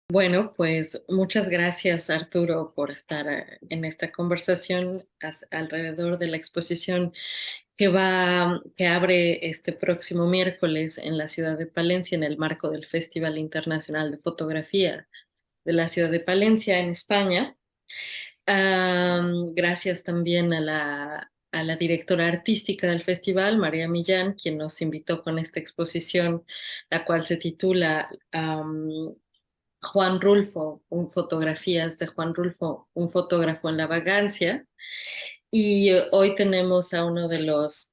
Bueno, pues muchas gracias, Arturo, por estar en esta conversación alrededor de la exposición que abre este próximo miércoles en la ciudad de Palencia en el marco del Festival Internacional de Fotografía de la ciudad de Palencia en España. Gracias también a la directora artística del festival, María Millán, quien nos invitó con esta exposición, la cual se titula Juan Rulfo, fotografías de Juan Rulfo, un fotógrafo en la vagancia. Y hoy tenemos a uno de los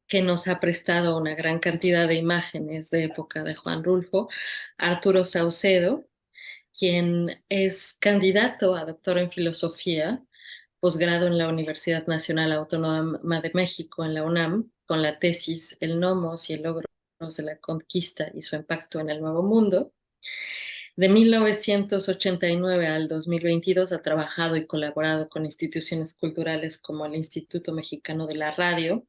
que nos ha prestado una gran cantidad de imágenes de época de Juan Rulfo, Arturo Saucedo, quien es candidato a doctor en filosofía, posgrado en la Universidad Nacional Autónoma de México, en la UNAM, con la tesis El Nomos y el logro de la conquista y su impacto en el Nuevo Mundo. De 1989 al 2022 ha trabajado y colaborado con instituciones culturales como el Instituto Mexicano de la Radio,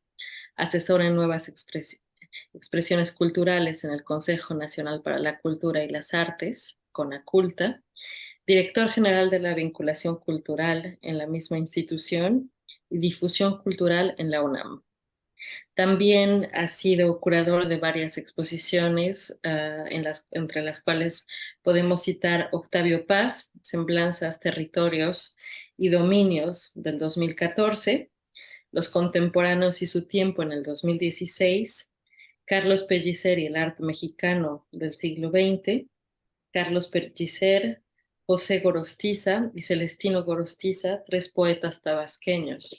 asesora en nuevas expresiones culturales en el Consejo Nacional para la Cultura y las Artes, CONACULTA, director general de la vinculación cultural en la misma institución y difusión cultural en la UNAM. También ha sido curador de varias exposiciones, entre las cuales podemos citar Octavio Paz, Semblanzas, Territorios y Dominios del 2014, Los Contemporáneos y su Tiempo en el 2016, Carlos Pellicer y el Arte Mexicano del siglo XX, Carlos Pellicer, José Gorostiza y Celestino Gorostiza, tres poetas tabasqueños.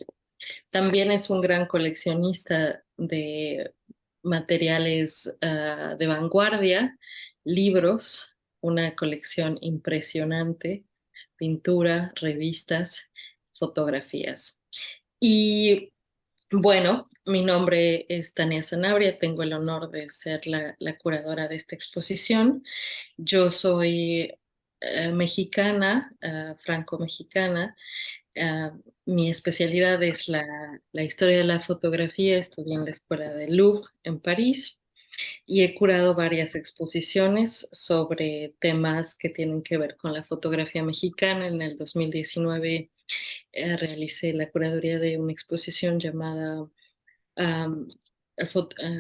También es un gran coleccionista de materiales de vanguardia, libros, una colección impresionante, pintura, revistas, fotografías. Y bueno, mi nombre es Tania Sanabria, tengo el honor de ser la curadora de esta exposición. Yo soy mexicana, franco-mexicana. Ah, Mi especialidad es la historia de la fotografía. Estudié en la Escuela del Louvre en París y he curado varias exposiciones sobre temas que tienen que ver con la fotografía mexicana. En el 2019 realicé la curaduría de una exposición llamada am,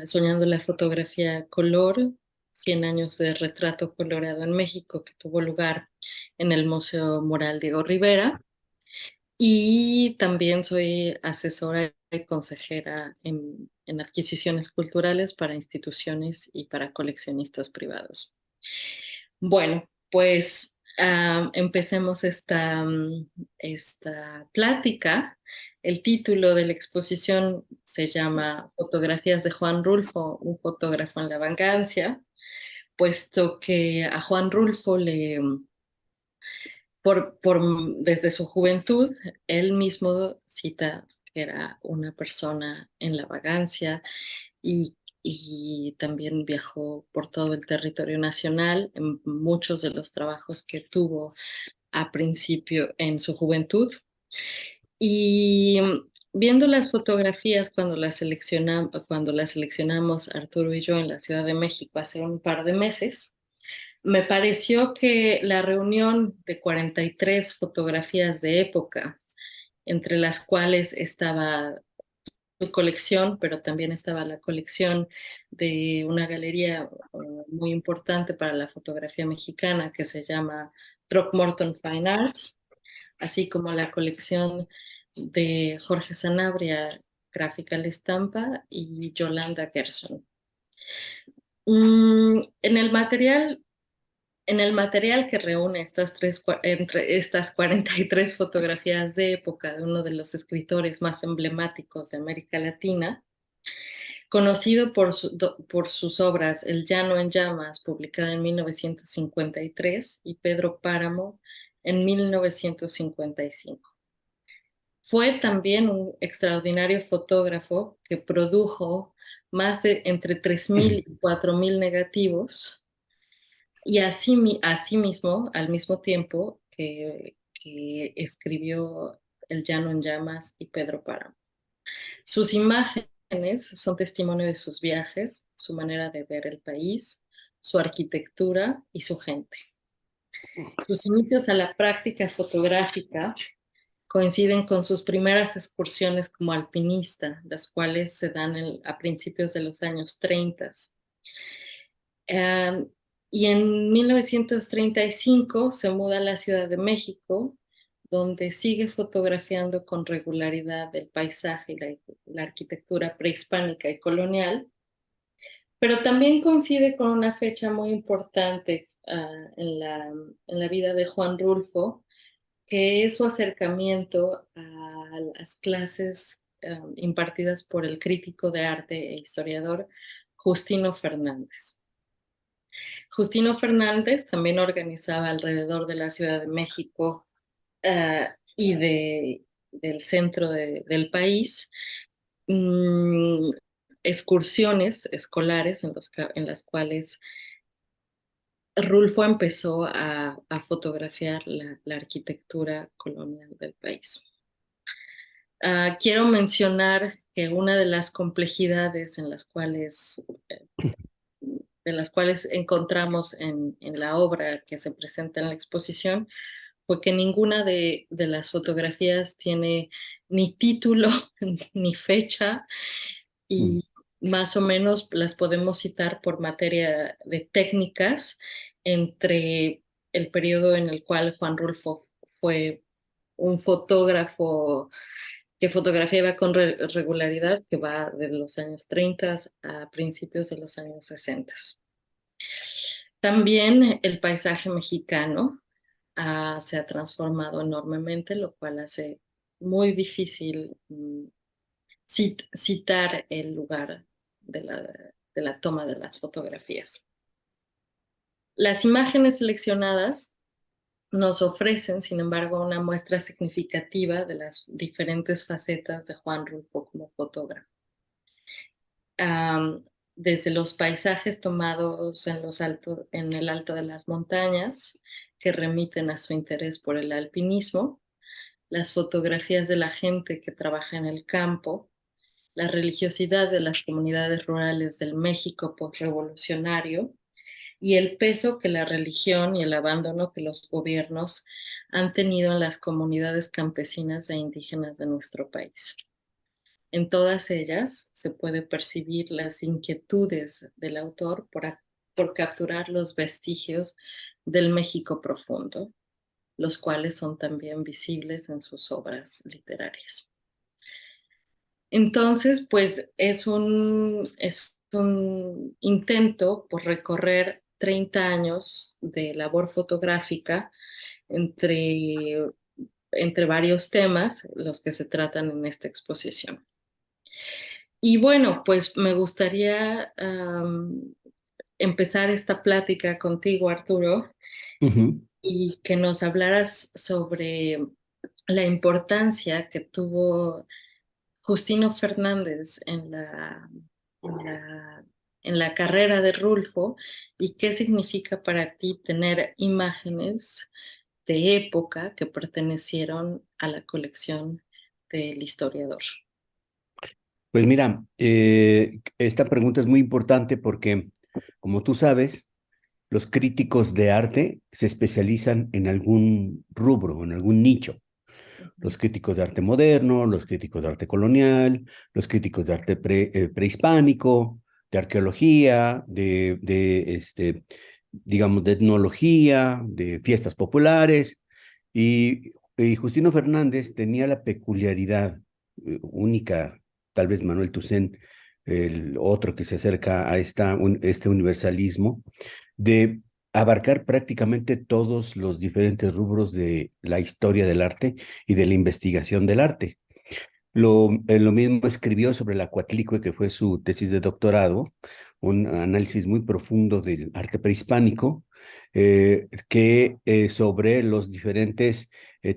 Soñando la fotografía color, 100 años de retrato colorado en México, que tuvo lugar en el Museo Mural Diego Rivera. Y también soy asesora y consejera en adquisiciones culturales para instituciones y para coleccionistas privados. Bueno, pues empecemos esta plática. El título de la exposición se llama Fotografías de Juan Rulfo, un fotógrafo en la vagancia, puesto que a Juan Rulfo desde su juventud, él mismo cita que era una persona en la vagancia y también viajó por todo el territorio nacional en muchos de los trabajos que tuvo a principio en su juventud. Y viendo las fotografías cuando las seleccionamos Arturo y yo en la Ciudad de México hace un par de meses, me pareció que la reunión de 43 fotografías de época, entre las cuales estaba su colección, pero también estaba la colección de una galería muy importante para la fotografía mexicana que se llama Throckmorton Fine Arts, así como la colección de Jorge Sanabria, Graphical Estampa, y Yolanda Gerson. En el material que reúne entre estas 43 fotografías de época de uno de los escritores más emblemáticos de América Latina, conocido por sus obras El Llano en Llamas, publicada en 1953, y Pedro Páramo en 1955. Fue también un extraordinario fotógrafo que produjo más de entre 3.000 y 4.000 negativos y asimismo, al mismo tiempo que escribió El Llano en Llamas y Pedro Páramo. Sus imágenes son testimonio de sus viajes, su manera de ver el país, su arquitectura y su gente. Sus inicios a la práctica fotográfica coinciden con sus primeras excursiones como alpinista, las cuales se dan a principios de los años 30. Um, y en 1935 se muda a la Ciudad de México, donde sigue fotografiando con regularidad el paisaje y la arquitectura prehispánica y colonial, pero también coincide con una fecha muy importante en la vida de Juan Rulfo, que es su acercamiento a las clases impartidas por el crítico de arte e historiador Justino Fernández. Justino Fernández también organizaba alrededor de la Ciudad de México y del centro del país mm, excursiones escolares en las cuales Rulfo empezó a fotografiar la arquitectura colonial del país. Quiero mencionar que una de las complejidades de las cuales encontramos en la obra que se presenta en la exposición fue que ninguna de las fotografías tiene ni título ni fecha Mm, y más o menos las podemos citar por materia de técnicas entre el periodo en el cual Juan Rulfo fue un fotógrafo que fotografiaba con regularidad, que va de los años 30 a principios de los años 60. También el paisaje mexicano se ha transformado enormemente, lo cual hace muy difícil citar el lugar de la toma de las fotografías. Las imágenes seleccionadas nos ofrecen, sin embargo, una muestra significativa de las diferentes facetas de Juan Rulfo como fotógrafo. Um, Desde los paisajes tomados en el alto de las montañas, que remiten a su interés por el alpinismo, las fotografías de la gente que trabaja en el campo, la religiosidad de las comunidades rurales del México postrevolucionario y el peso que la religión y el abandono que los gobiernos han tenido en las comunidades campesinas e indígenas de nuestro país. En todas ellas se puede percibir las inquietudes del autor por capturar los vestigios del México profundo, los cuales son también visibles en sus obras literarias. Entonces, pues es un intento por recorrer 30 años de labor fotográfica entre, entre varios temas, los que se tratan en esta exposición. Y bueno, pues me gustaría empezar esta plática contigo, Arturo, ujú. y que nos hablaras sobre la importancia que tuvo Justino Fernández en la, en la carrera de Rulfo y qué significa para ti tener imágenes de época que pertenecieron a la colección del historiador. Pues mira, esta pregunta es muy importante porque, como tú sabes, los críticos de arte se especializan en algún rubro, en algún nicho. Los críticos de arte moderno, los críticos de arte colonial, los críticos de arte prehispánico, de arqueología, digamos, de etnología, de fiestas populares. Y Justino Fernández tenía la peculiaridad única, tal vez Manuel Toussaint, el otro que se acerca a este universalismo, de abarcar prácticamente todos los diferentes rubros de la historia del arte y de la investigación del arte. Lo mismo escribió sobre la Coatlicue, que fue su tesis de doctorado, un análisis muy profundo del arte prehispánico, que sobre los diferentes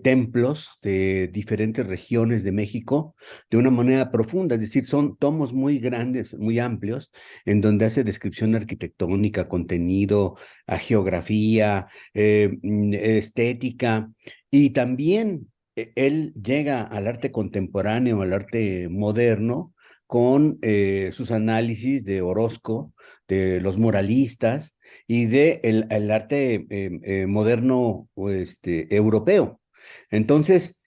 templos de diferentes regiones de México de una manera profunda, es decir, son tomos muy grandes, muy amplios, en donde hace descripción arquitectónica, contenido, a geografía, estética, y también él llega al arte contemporáneo, al arte moderno, con sus análisis de Orozco, de los muralistas y de el arte moderno europeo. Entonces,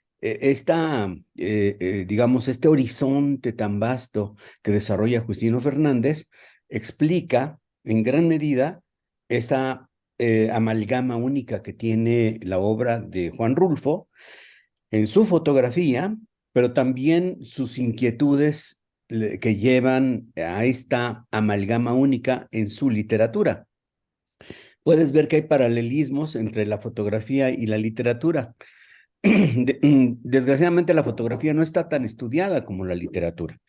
digamos, este horizonte tan vasto que desarrolla Justino Fernández explica en gran medida esta amalgama única que tiene la obra de Juan Rulfo en su fotografía, pero también sus inquietudes que llevan a esta amalgama única en su literatura. Puedes ver que hay paralelismos entre la fotografía y la literatura. Desgraciadamente la fotografía no está tan estudiada como la literatura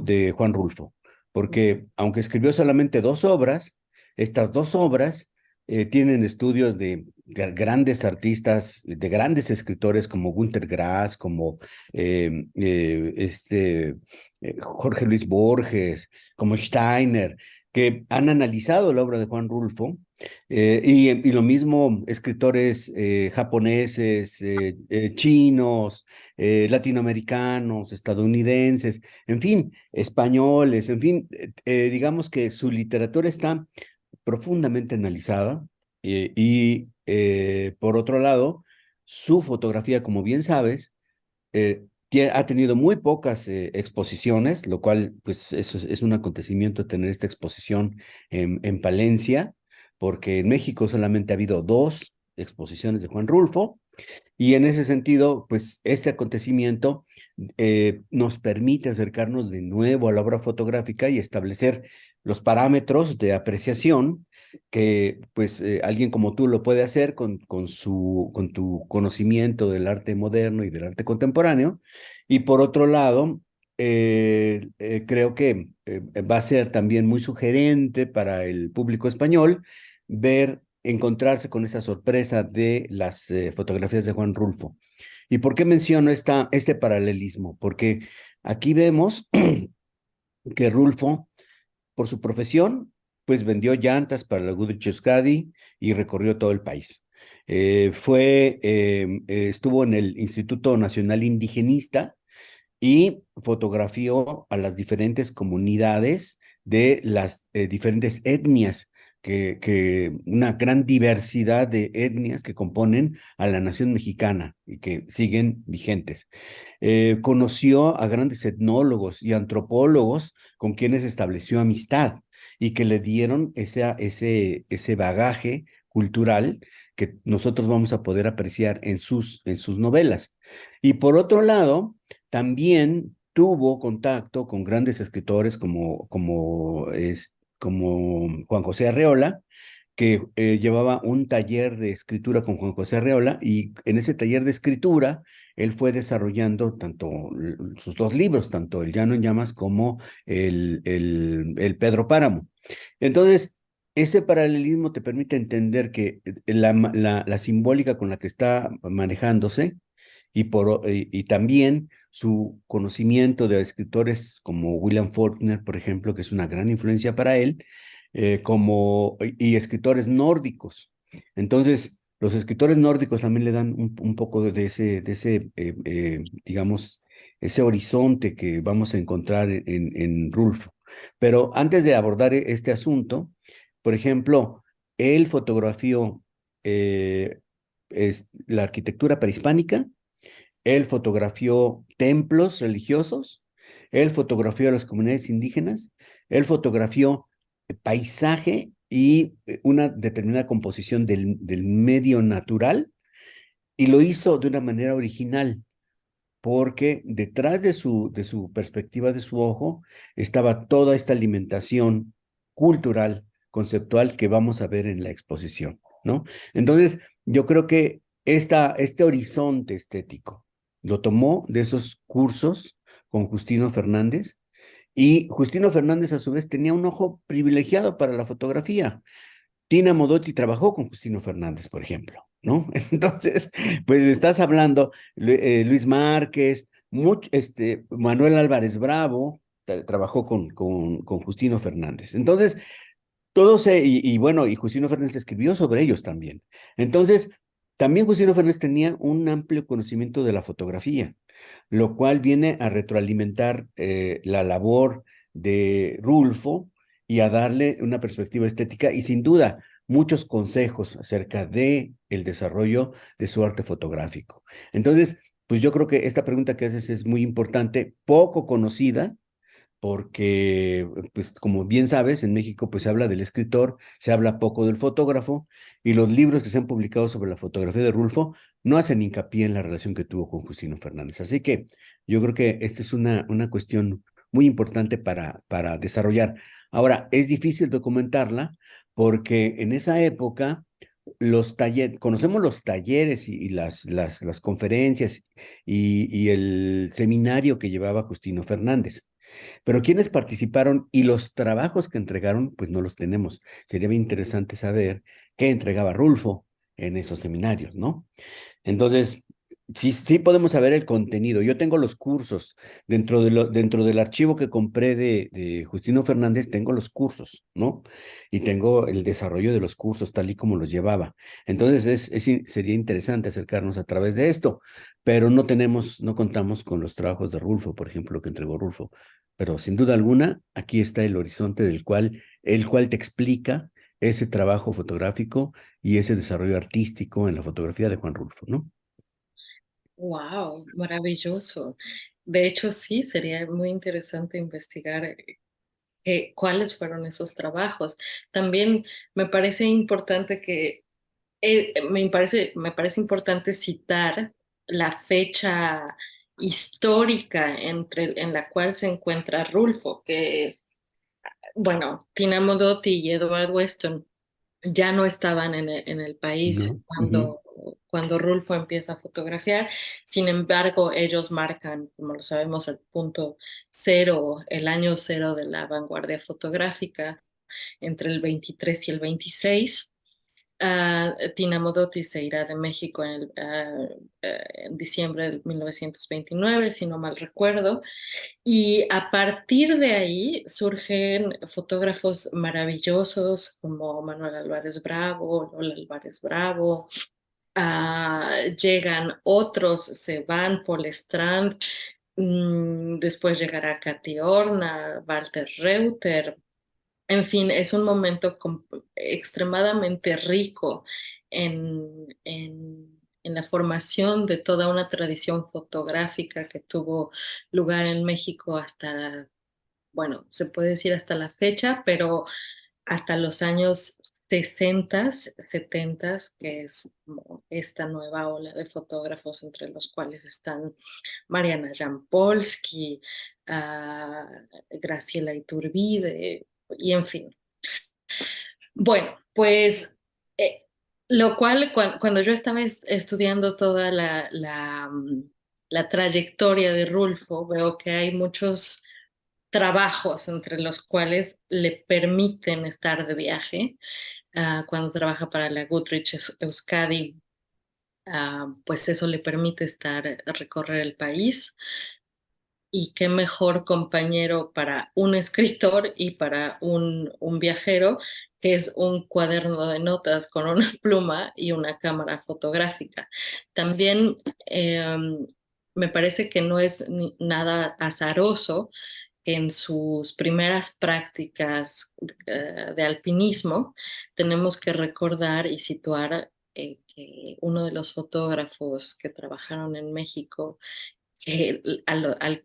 de Juan Rulfo, porque aunque escribió solamente 2 obras, estas 2 obras tienen estudios de grandes artistas, de grandes escritores como Günter Grass, como Jorge Luis Borges, como Steiner, que han analizado la obra de Juan Rulfo y lo mismo escritores japoneses, chinos, latinoamericanos, estadounidenses, en fin, españoles, en fin, digamos que su literatura está profundamente analizada por otro lado, su fotografía, como bien sabes, ha tenido muy pocas exposiciones, lo cual pues es un acontecimiento tener esta exposición en Palencia, porque en México solamente ha habido 2 exposiciones de Juan Rulfo, y en ese sentido, pues este acontecimiento nos permite acercarnos de nuevo a la obra fotográfica y establecer los parámetros de apreciación que pues alguien como tú lo puede hacer con tu conocimiento del arte moderno y del arte contemporáneo. Y por otro lado, creo que va a ser también muy sugerente para el público español encontrarse con esa sorpresa de las fotografías de Juan Rulfo. ¿Y por qué menciono este paralelismo? Porque aquí vemos que Rulfo, por su profesión, pues vendió llantas para la Goodrich Euskadi y recorrió todo el país. Estuvo en el Instituto Nacional Indigenista y fotografió a las diferentes comunidades de las diferentes etnias, una gran diversidad de etnias que componen a la nación mexicana y que siguen vigentes. Conoció a grandes etnólogos y antropólogos con quienes estableció amistad y que le dieron ese bagaje cultural que nosotros vamos a poder apreciar en sus novelas. Y por otro lado, también tuvo contacto con grandes escritores como Juan José Arreola, que llevaba un taller de escritura con Juan José Arreola, y en ese taller de escritura él fue desarrollando sus 2 libros, tanto El Llano en Llamas como el Pedro Páramo. Entonces, ese paralelismo te permite entender que la simbólica con la que está manejándose y también su conocimiento de escritores como William Faulkner, por ejemplo, que es una gran influencia para él, y escritores nórdicos. Entonces, los escritores nórdicos también le dan un poco digamos, ese horizonte que vamos a encontrar en Rulfo. Pero antes de abordar este asunto, por ejemplo, él fotografió la arquitectura prehispánica. Él fotografió templos religiosos, él fotografió a las comunidades indígenas, él fotografió paisaje y una determinada composición del medio natural, y lo hizo de una manera original, porque detrás de su perspectiva, de su ojo, estaba toda esta alimentación cultural, conceptual que vamos a ver en la exposición, ¿no? Entonces, yo creo que este horizonte estético lo tomó de esos cursos con Justino Fernández, y Justino Fernández a su vez tenía un ojo privilegiado para la fotografía. Tina Modotti trabajó con Justino Fernández, por ejemplo, ¿no? Entonces, pues estás hablando, Luis Márquez, Manuel Álvarez Bravo, trabajó con Justino Fernández. Entonces, bueno, y Justino Fernández escribió sobre ellos también. Entonces, también Justino Fernández tenía un amplio conocimiento de la fotografía. lo cual viene a retroalimentar la labor de Rulfo y a darle una perspectiva estética y sin duda muchos consejos acerca de el desarrollo de su arte fotográfico. Entonces, pues yo creo que esta pregunta que haces es muy importante, poco conocida, porque, pues como bien sabes, en México pues se habla del escritor, se habla poco del fotógrafo, y los libros que se han publicado sobre la fotografía de Rulfo no hacen hincapié en la relación que tuvo con Justino Fernández. Así que yo creo que esta es una cuestión muy importante para desarrollar. Ahora, es difícil documentarla porque en esa época los talleres, conocemos los talleres y las conferencias y el seminario que llevaba Justino Fernández. Pero quienes participaron y los trabajos que entregaron, pues no los tenemos. Sería bien interesante saber qué entregaba Rulfo en esos seminarios, ¿no? Entonces, sí podemos saber el contenido. Yo tengo los cursos. Dentro del archivo que compré de Justino Fernández, tengo los cursos, ¿no? Y tengo el desarrollo de los cursos tal y como los llevaba. Entonces, sería interesante acercarnos a través de esto, pero no contamos con los trabajos de Rulfo, por ejemplo, que entregó Rulfo. Pero sin duda alguna, aquí está el horizonte el cual te explica ese trabajo fotográfico y ese desarrollo artístico en la fotografía de Juan Rulfo, ¿no? Wow, maravilloso. De hecho, sí, sería muy interesante investigar cuáles fueron esos trabajos. También me parece importante me parece importante citar la fecha histórica en la cual se encuentra Rulfo, que, bueno, Tina Modotti y Edward Weston ya no estaban en el país No. Ujú, cuando Rulfo empieza a fotografiar. Sin embargo, ellos marcan, como lo sabemos, el punto cero, el año cero de la vanguardia fotográfica entre el 23 y el 26. Tina Modotti se irá de México en diciembre de 1929, si no mal recuerdo, y a partir de ahí surgen fotógrafos maravillosos como Manuel Álvarez Bravo, Lola Álvarez Bravo. Llegan otros, se van, Paul Strand, después llegará Katy Horna, Walter Reuter. En fin, es un momento extremadamente rico en la formación de toda una tradición fotográfica que tuvo lugar en México hasta, bueno, se puede decir hasta la fecha, pero hasta los años 60, 70, que es como esta nueva ola de fotógrafos entre los cuales están Mariana Jampolsky, ah, Graciela Iturbide, y en fin. Bueno, pues lo cual cuando yo estaba estudiando toda la trayectoria de Rulfo, veo que hay muchos trabajos entre los cuales le permiten estar de viaje. Cuando trabaja para la Goodrich Euskadi, pues eso le permite recorrer el país. Y qué mejor compañero para un escritor y para un viajero, que es un cuaderno de notas con una pluma y una cámara fotográfica. También me parece que no es nada azaroso que en sus primeras prácticas de alpinismo tenemos que recordar y situar que uno de los fotógrafos que trabajaron en México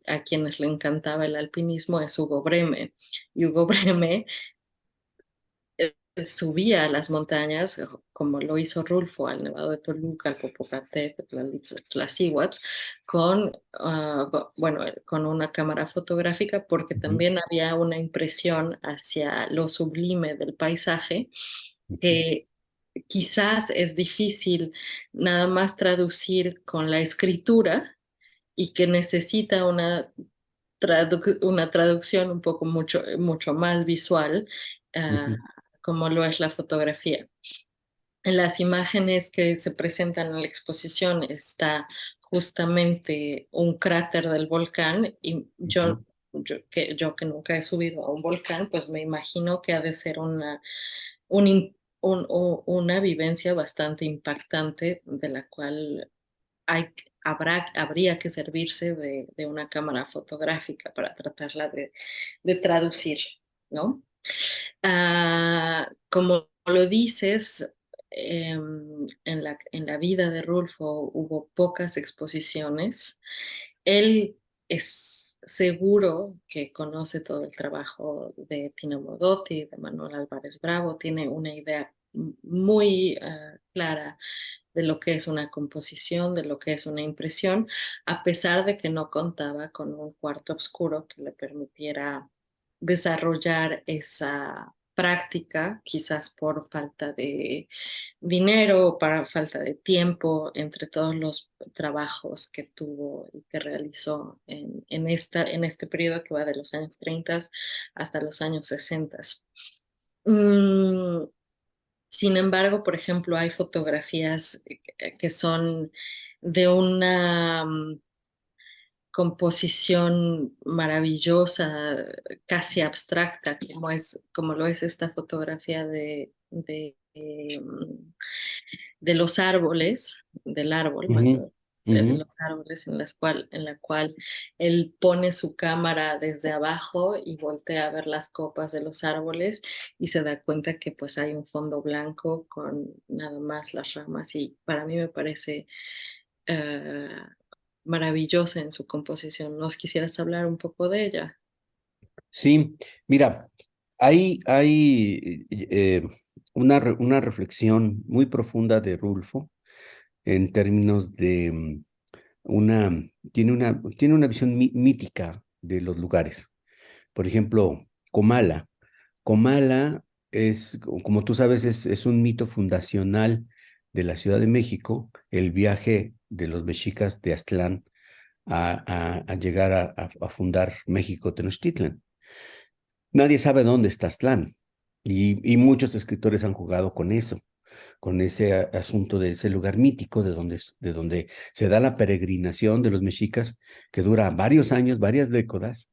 a quienes le encantaba el alpinismo es Hugo Breme. Y Hugo Breme subía a las montañas, como lo hizo Rulfo, al Nevado de Toluca, al Popocatépetl, al Iztaccíhuatl, bueno, con una cámara fotográfica, porque ujú, también había una impresión hacia lo sublime del paisaje ujú, que quizás es difícil nada más traducir con la escritura y que necesita una traducción un poco mucho más visual, ah, ujú, como lo es la fotografía. En las imágenes que se presentan en la exposición está justamente un cráter del volcán y ujú. yo que nunca he subido a un volcán, pues me imagino que ha de ser un im- una vivencia bastante impactante de la cual habría que servirse de una cámara fotográfica para tratarla de traducir, ¿no? Como lo dices, en la vida de Rulfo hubo pocas exposiciones. Él es seguro que conoce todo el trabajo de Pino Modotti, de Manuel Álvarez Bravo, tiene una idea muy clara de lo que es una composición, de lo que es una impresión, a pesar de que no contaba con un cuarto oscuro que le permitiera desarrollar esa práctica, quizás por falta de dinero o para falta de tiempo entre todos los trabajos que tuvo y que realizó en este periodo que va de los años 30 hasta los años 60. Mm, Sin embargo, por ejemplo, hay fotografías que son de una composición maravillosa, casi abstracta, como lo es esta fotografía de los árboles, del árbol, Ujú, de ujú. los árboles en la cual él pone su cámara desde abajo y voltea a ver las copas de los árboles y se da cuenta que pues hay un fondo blanco con nada más las ramas y para mí me parece eh, maravillosa en su composición. ¿Nos quisieras hablar un poco de ella? Sí, mira, hay una reflexión muy profunda de Rulfo en términos de una, tiene una visión mítica de los lugares. Por ejemplo, Comala. Comala es, como tú sabes, es un mito fundacional de la Ciudad de México, el viaje de los mexicas de Aztlán a llegar a fundar México Tenochtitlan. Nadie sabe dónde está Aztlán y muchos escritores han jugado con ese asunto de ese lugar mítico de donde se da la peregrinación de los mexicas, que dura varios años, varias décadas,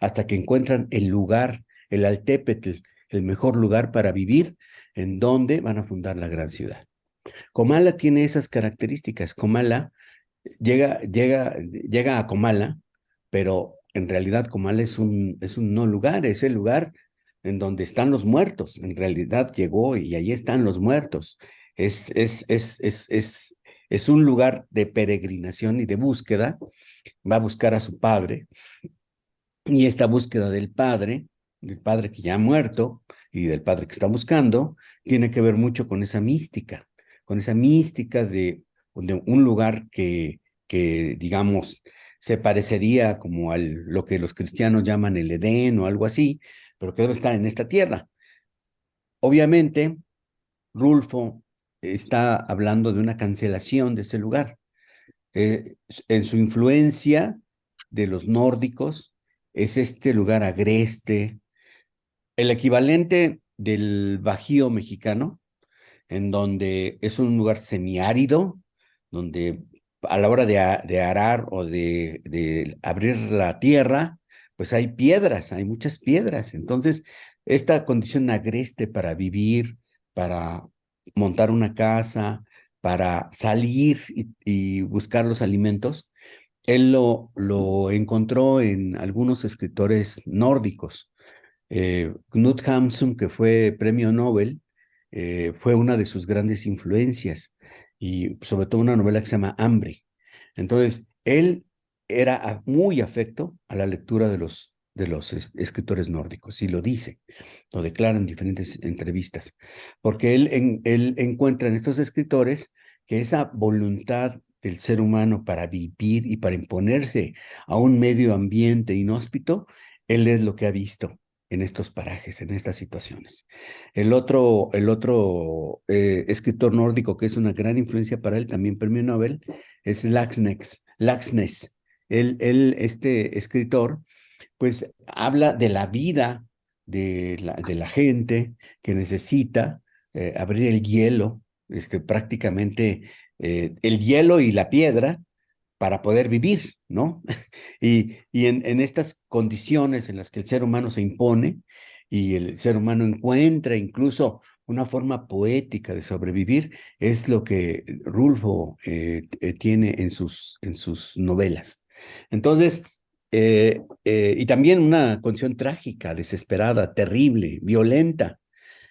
hasta que encuentran el lugar, el Altépetl, el mejor lugar para vivir, en donde van a fundar la gran ciudad. Comala tiene esas características. Comala llega a Comala, pero en realidad Comala es un no lugar, es el lugar en donde están los muertos. En realidad llegó y ahí están los muertos. Es, es, es, es, es, es un lugar de peregrinación y de búsqueda. Va a buscar a su padre y esta búsqueda del padre que ya ha muerto y del padre que está buscando, tiene que ver mucho con esa mística de un lugar que, digamos, se parecería como a lo que los cristianos llaman el Edén o algo así, pero que debe estar en esta tierra. Obviamente, Rulfo está hablando de una cancelación de ese lugar. Eh, en su influencia de los nórdicos, es este lugar agreste, el equivalente del Bajío mexicano, en donde es un lugar semiárido, donde a la hora de arar o de abrir la tierra, pues hay piedras, hay muchas piedras. Entonces, esta condición agreste para vivir, para montar una casa, para salir y buscar los alimentos, él lo encontró en algunos escritores nórdicos. Knut Hamsun, que fue premio Nobel, fue una de sus grandes influencias y sobre todo una novela que se llama Hambre. Entonces, él era muy afecto a la lectura de los escritores nórdicos y lo dice, lo declara en diferentes entrevistas, porque él encuentra en estos escritores que esa voluntad del ser humano para vivir y para imponerse a un medio ambiente inhóspito, él es lo que ha visto en estos parajes, en estas situaciones. El otro escritor nórdico que es una gran influencia para él, también premio Nobel, es Laxness. Este escritor, pues habla de la vida de la gente que necesita abrir el hielo, prácticamente el hielo y la piedra para poder vivir, ¿no? Y en estas condiciones en las que el ser humano se impone y el ser humano encuentra incluso una forma poética de sobrevivir, es lo que Rulfo tiene en sus novelas. Entonces, y también una condición trágica, desesperada, terrible, violenta.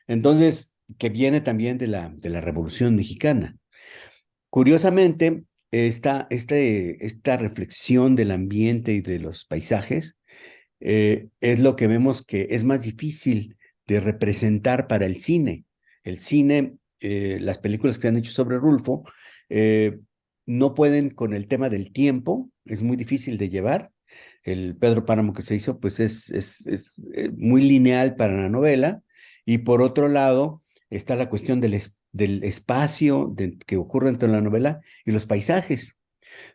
Entonces, que viene también de la Revolución Mexicana. Curiosamente, esta reflexión del ambiente y de los paisajes es lo que vemos que es más difícil de representar para el cine. El cine, las películas que han hecho sobre Rulfo, eh, no pueden con el tema del tiempo, es muy difícil de llevar. El Pedro Páramo que se hizo, pues es muy lineal para la novela. Y por otro lado, está la cuestión del espacio que ocurre dentro de la novela y los paisajes.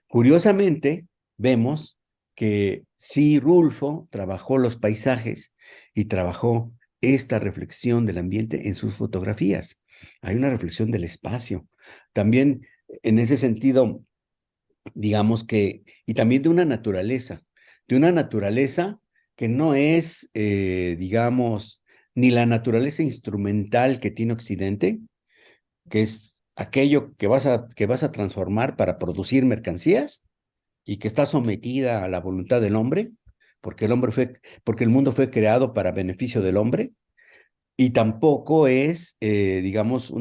Curiosamente, vemos que sí, Rulfo trabajó los paisajes y trabajó esta reflexión del ambiente en sus fotografías. Hay una reflexión del espacio. También en ese sentido, digamos que, y también de una naturaleza que no es, digamos, ni la naturaleza instrumental que tiene Occidente, que es aquello que vas a transformar para producir mercancías, y que está sometida a la voluntad del hombre, porque el mundo fue creado para beneficio del hombre, y tampoco es, digamos,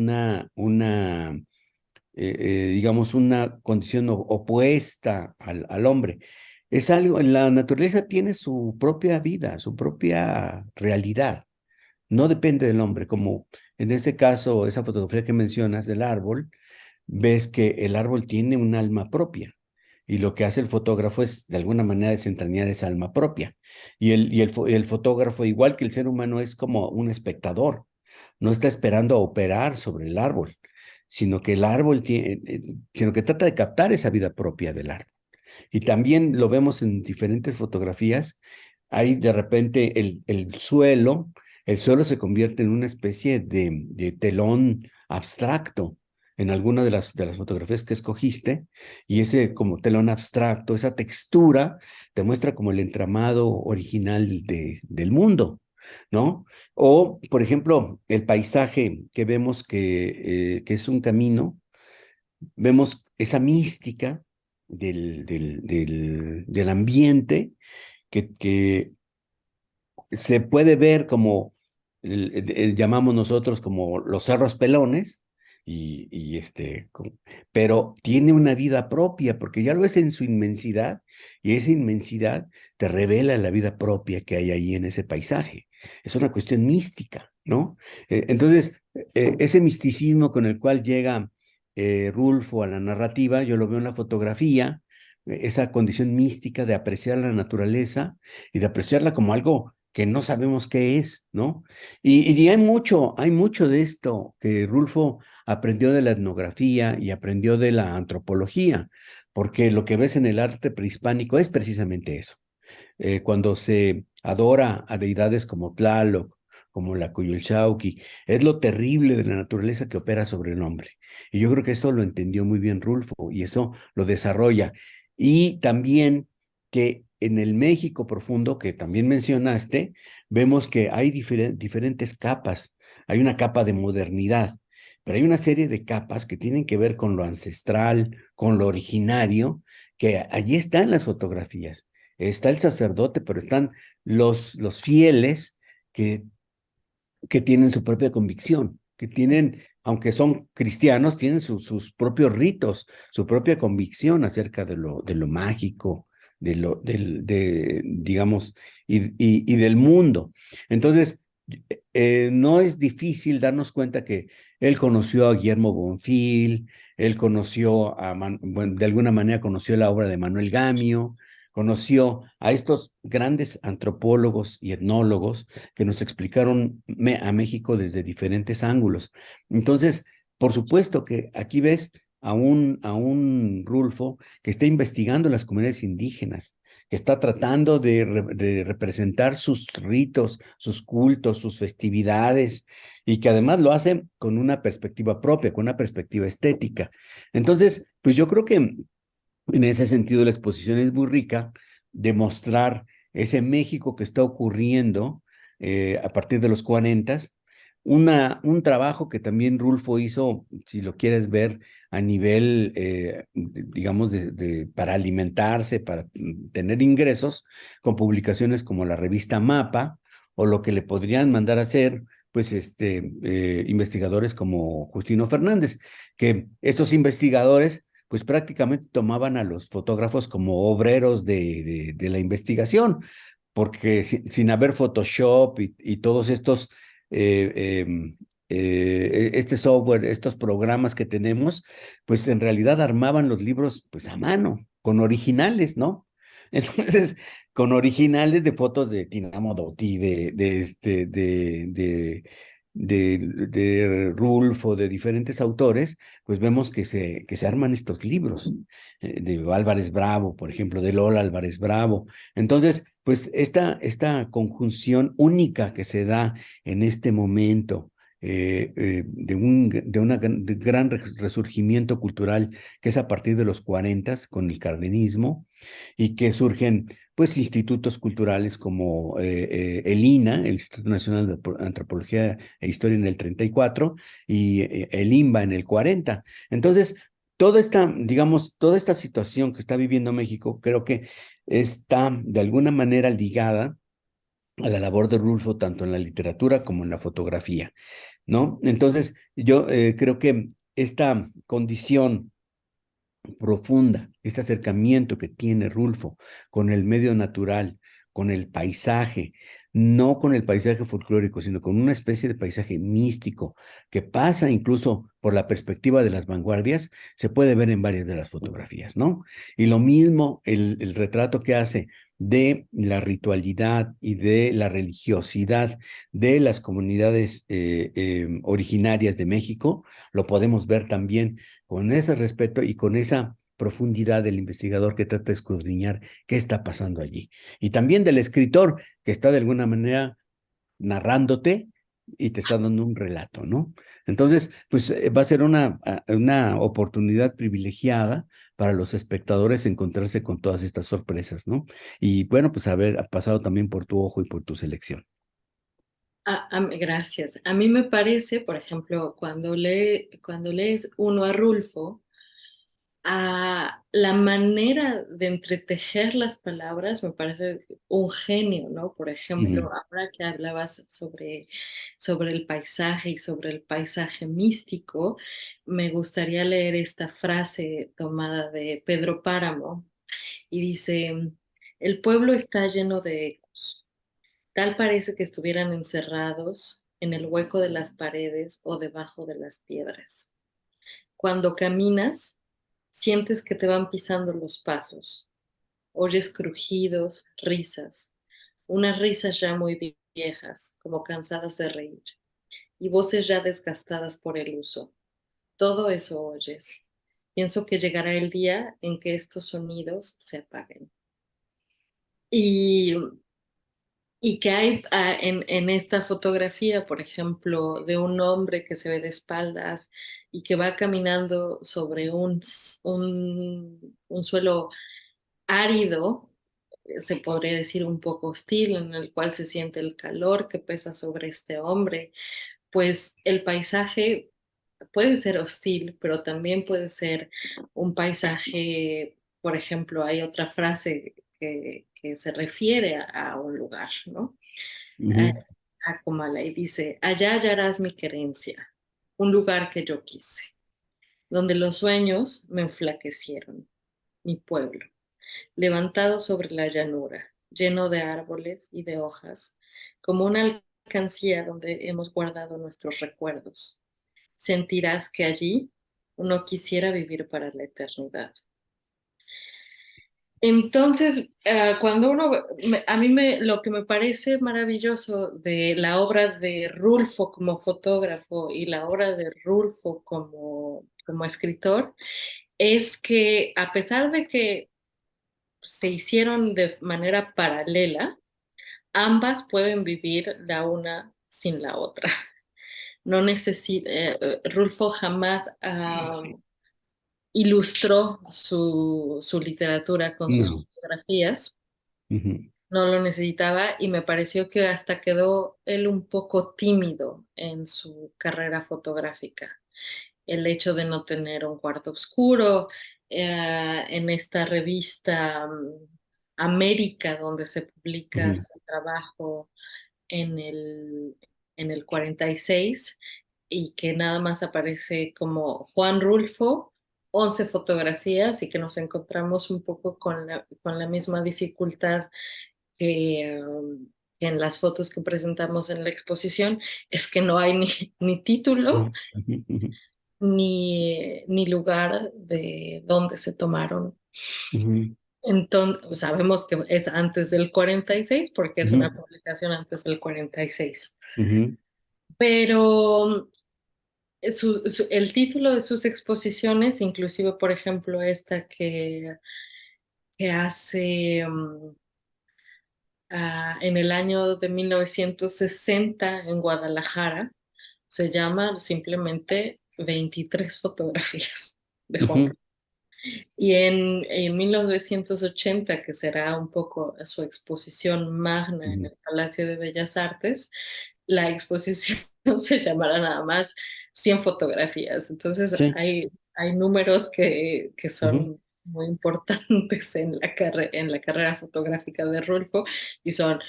digamos, una condición opuesta al hombre. Es algo, la naturaleza tiene su propia vida, su propia realidad. No depende del hombre, como en ese caso, esa fotografía que mencionas del árbol, ves que el árbol tiene un alma propia. Y lo que hace el fotógrafo es, de alguna manera, desentrañar esa alma propia. El fotógrafo, igual que el ser humano, es como un espectador. No está esperando a operar sobre el árbol, sino que el árbol tiene, sino que trata de captar esa vida propia del árbol. Y también lo vemos en diferentes fotografías. Hay de repente el suelo se convierte en una especie de telón abstracto en alguna de las fotografías que escogiste, y ese como telón abstracto, esa textura, te muestra como el entramado original del mundo, ¿no? O, por ejemplo, el paisaje que vemos que es un camino, vemos esa mística del ambiente que se puede ver como llamamos nosotros como los cerros pelones, pero tiene una vida propia, porque ya lo es en su inmensidad, y esa inmensidad te revela la vida propia que hay ahí en ese paisaje. Es una cuestión mística, ¿no? Entonces, ese misticismo con el cual llega Rulfo a la narrativa, yo lo veo en la fotografía, esa condición mística de apreciar la naturaleza y de apreciarla como algo que no sabemos qué es, ¿no? Y hay mucho de esto que Rulfo aprendió de la etnografía y aprendió de la antropología, porque lo que ves en el arte prehispánico es precisamente eso. Cuando se adora a deidades como Tlaloc, como la Cuyulxauqui, es lo terrible de la naturaleza que opera sobre el hombre. Y yo creo que esto lo entendió muy bien Rulfo y eso lo desarrolla. Y también que en el México profundo, que también mencionaste, vemos que hay diferentes capas. Hay una capa de modernidad, pero hay una serie de capas que tienen que ver con lo ancestral, con lo originario, que allí están en las fotografías. Está el sacerdote, pero están los fieles que, que tienen su propia convicción, que tienen, aunque son cristianos, tienen sus propios ritos, su propia convicción acerca de lo mágico, digamos, y del mundo. Entonces, no es difícil darnos cuenta que él conoció a Guillermo Bonfil, él conoció bueno, de alguna manera conoció la obra de Manuel Gamio, conoció a estos grandes antropólogos y etnólogos que nos explicaron a México desde diferentes ángulos. Entonces, por supuesto que aquí ves a un Rulfo que está investigando las comunidades indígenas, que está tratando de representar sus ritos, sus cultos, sus festividades, y que además lo hace con una perspectiva propia, con una perspectiva estética. Entonces, pues yo creo que en ese sentido la exposición es muy rica de mostrar ese México que está ocurriendo a partir de los 40, un trabajo que también Rulfo hizo, si lo quieres ver, a nivel, digamos, para alimentarse, para tener ingresos, con publicaciones como la revista Mapa, o lo que le podrían mandar a hacer, pues, investigadores como Justino Fernández, que estos investigadores, pues, prácticamente tomaban a los fotógrafos como obreros de la investigación, porque sin haber Photoshop y todos estos este software, estos programas que tenemos, pues en realidad armaban los libros pues a mano, con originales, ¿no? Entonces, con originales de fotos de Tina Modotti, de Rulfo, de diferentes autores, pues vemos que se arman estos libros, de Álvarez Bravo, por ejemplo, de Lola Álvarez Bravo. Entonces, pues esta conjunción única que se da en este momento de gran resurgimiento cultural que es a partir de los 40 con el cardenismo y que surgen pues institutos culturales como el INA, el Instituto Nacional de Antropología e Historia en el 34 y el INBA en el 40. Entonces, digamos, toda esta situación que está viviendo México, creo que está de alguna manera ligada a la labor de Rulfo, tanto en la literatura como en la fotografía, ¿no? Entonces, yo creo que esta condición profunda, este acercamiento que tiene Rulfo con el medio natural, con el paisaje, no con el paisaje folclórico, sino con una especie de paisaje místico que pasa incluso por la perspectiva de las vanguardias, se puede ver en varias de las fotografías, ¿no? Y lo mismo el retrato que hace de la ritualidad y de la religiosidad de las comunidades originarias de México, lo podemos ver también con ese respeto y con esa profundidad del investigador que trata de escudriñar qué está pasando allí. Y también del escritor que está de alguna manera narrándote y te está dando un relato, ¿no? Entonces, pues va a ser una oportunidad privilegiada para los espectadores encontrarse con todas estas sorpresas, ¿no? Y bueno, pues haber pasado también por tu ojo y por tu selección. Gracias. A mí me parece, por ejemplo, cuando lees uno a Rulfo, la manera de entretejer las palabras me parece un genio, ¿no? Por ejemplo, Ujú, ahora que hablabas sobre el paisaje y sobre el paisaje místico, me gustaría leer esta frase tomada de Pedro Páramo y dice, el pueblo está lleno de ecos. Tal parece que estuvieran encerrados en el hueco de las paredes o debajo de las piedras. Cuando caminas, sientes que te van pisando los pasos. Oyes crujidos, risas, unas risas ya muy viejas, como cansadas de reír, y voces ya desgastadas por el uso. Todo eso oyes. Pienso que llegará el día en que estos sonidos se apaguen. Y Y que hay en esta fotografía, por ejemplo, de un hombre que se ve de espaldas y que va caminando sobre un suelo árido, se podría decir un poco hostil, en el cual se siente el calor que pesa sobre este hombre, pues el paisaje puede ser hostil, pero también puede ser un paisaje, por ejemplo, hay otra frase que se refiere a un lugar, ¿no? eh, ujú, a Comala y dice, allá hallarás mi querencia, un lugar que yo quise, donde los sueños me enflaquecieron, mi pueblo, levantado sobre la llanura, lleno de árboles y de hojas, como una alcancía donde hemos guardado nuestros recuerdos. Sentirás que allí uno quisiera vivir para la eternidad. Entonces, cuando a mí lo que me parece maravilloso de la obra de Rulfo como fotógrafo y la obra de Rulfo como escritor, es que a pesar de que se hicieron de manera paralela, ambas pueden vivir la una sin la otra. No necesita, Rulfo jamás ilustró su literatura con sus no, fotografías, ujú, no lo necesitaba y me pareció que hasta quedó él un poco tímido en su carrera fotográfica. El hecho de no tener un cuarto oscuro, en esta revista América, donde se publica Ujú, su trabajo en en el 46 y que nada más aparece como Juan Rulfo, 11 fotografías y que nos encontramos un poco con con la misma dificultad que en las fotos que presentamos en la exposición, es que no hay ni título ujú, ujú, ni lugar de dónde se tomaron. ujú, Entonces, sabemos que es antes del 46 porque es una ujú, publicación antes del 46. ujú, Pero el título de sus exposiciones, inclusive por ejemplo esta que hace en el año de 1960 en Guadalajara, se llama simplemente 23 fotografías de Juan. ujú, Y en 1980, que será un poco su exposición magna en ujú. el Palacio de Bellas Artes, la exposición se llamará nada más 100 fotografías. Entonces Sí. hay números que Ujú, son muy importantes en en la carrera fotográfica de Rulfo y son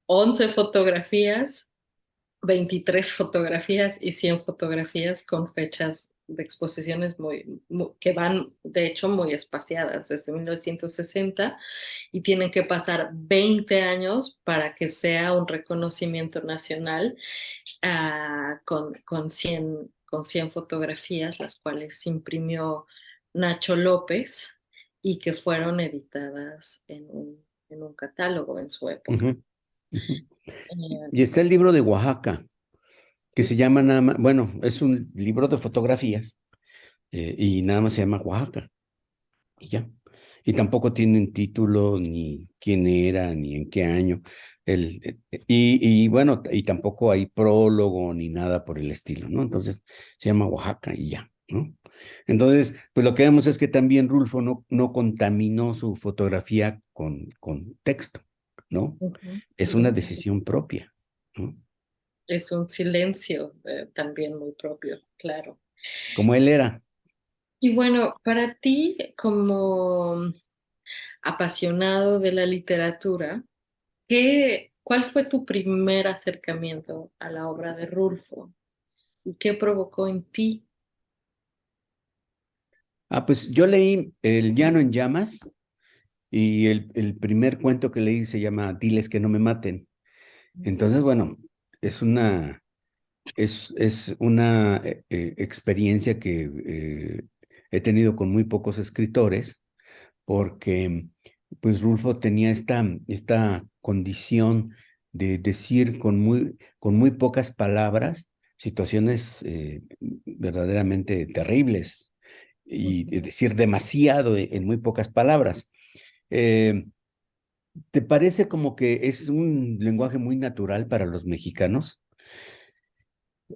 11 fotografías, 23 fotografías y 100 fotografías con fechas de exposiciones que van, de hecho, muy espaciadas desde 1960 y tienen que pasar 20 años para que sea un reconocimiento nacional con 100 fotografías, las cuales imprimió Nacho López y que fueron editadas en un catálogo en su época. ujú, ujú. Eh, Y está el libro de Oaxaca, que se llama nada más, bueno, es un libro de fotografías y nada más se llama Oaxaca, y ya. Y tampoco tienen título, ni quién era, ni en qué año. Y bueno, y tampoco hay prólogo ni nada por el estilo, ¿no? Entonces se llama Oaxaca y ya, ¿no? Entonces, pues lo que vemos es que también Rulfo no contaminó su fotografía con texto, ¿no? Ujú, Es una ujú. decisión propia, ¿no? Es un silencio también muy propio, claro. Como él era. Y bueno, para ti, como apasionado de la literatura, ¿cuál fue tu primer acercamiento a la obra de Rulfo? ¿Y qué provocó en ti? Ah, pues yo leí El Llano en Llamas y el primer cuento que leí se llama Diles que no me maten. Entonces, bueno, es una, es una experiencia que he tenido con muy pocos escritores, porque pues Rulfo tenía esta condición de decir con muy pocas palabras situaciones verdaderamente terribles y de Ujú. decir demasiado en muy pocas palabras. Eh, ¿Te parece como que es un lenguaje muy natural para los mexicanos?